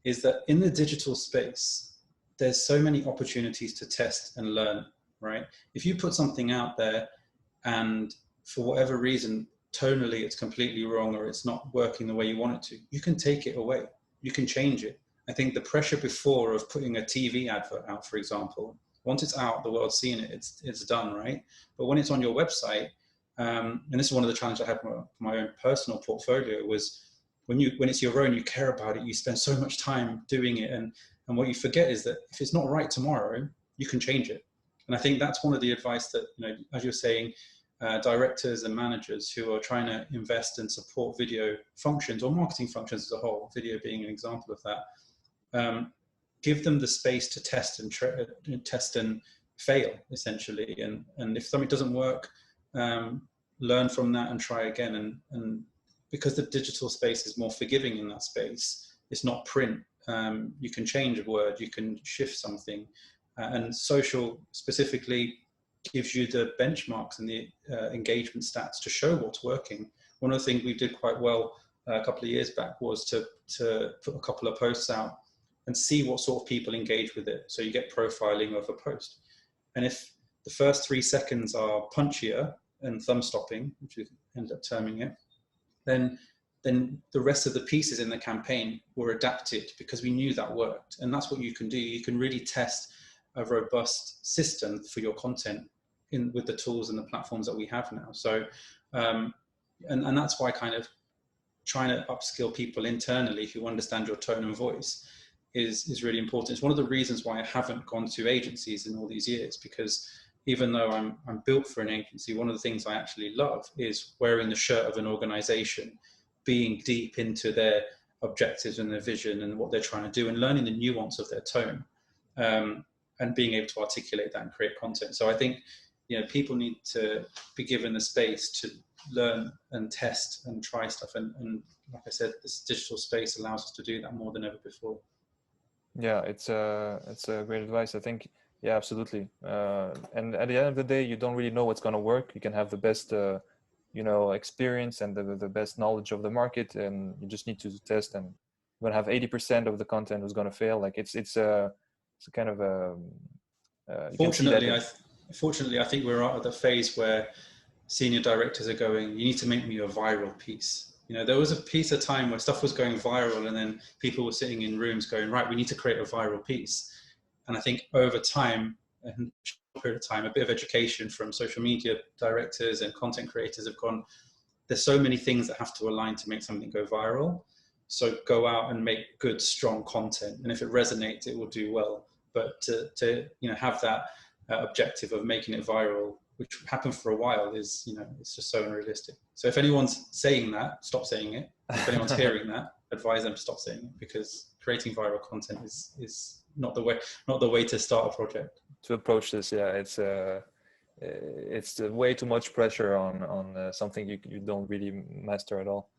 is that in the digital space, there's so many opportunities to test and learn, right? If you put something out there and for whatever reason, tonally it's completely wrong or it's not working the way you want it to, you can take it away. You can change it. I think the pressure before of putting a TV advert out, for example, once it's out, the world's seen it, it's done, right? But when it's on your website, and this is one of the challenges I had for my own personal portfolio, was when it's your own, you care about it, you spend so much time doing it, and what you forget is that if it's not right tomorrow, you can change it. And I think that's one of the advice that, as you're saying, directors and managers who are trying to invest and support video functions or marketing functions as a whole, video being an example of that, give them the space to test and fail, essentially. And if something doesn't work, learn from that and try again. And because the digital space is more forgiving in that space, it's not print. You can change a word, you can shift something. And social specifically gives you the benchmarks and the engagement stats to show what's working. One of the things we did quite well a couple of years back was to put a couple of posts out and see what sort of people engage with it. So you get profiling of a post. And if the first 3 seconds are punchier and thumb stopping, which we end up terming it, then the rest of the pieces in the campaign were adapted because we knew that worked. And that's what you can do. You can really test a robust system for your content with the tools and the platforms that we have now. So, and that's why kind of trying to upskill people internally who understand your tone and voice is really important. It's one of the reasons why I haven't gone to agencies in all these years, because even though I'm built for an agency, one of the things I actually love is wearing the shirt of an organization, being deep into their objectives and their vision and what they're trying to do, and learning the nuance of their tone, and being able to articulate that and create content. So I think, people need to be given the space to learn and test and try stuff. And like I said, this digital space allows us to do that more than ever before. Yeah, it's a great advice, I think. Yeah, absolutely. And at the end of the day, you don't really know what's going to work. You can have the best, experience and the best knowledge of the market, and you just need to test. And you're going to have 80% of the content is going to fail. Like it's a kind of a. Fortunately, I think we're at the phase where senior directors are going, you need to make me a viral piece. There was a piece of time where stuff was going viral, and then people were sitting in rooms going, right, we need to create a viral piece. And I think over time, and a period of time, a bit of education from social media directors and content creators have gone, there's so many things that have to align to make something go viral. So go out and make good, strong content. And if it resonates, it will do well. But to have that objective of making it viral, which happened for a while, is, it's just so unrealistic. So if anyone's saying that, stop saying it. If anyone's hearing that, advise them to stop saying it, because creating viral content is not the way to start a project. To approach this, yeah, it's way too much pressure on something you don't really master at all.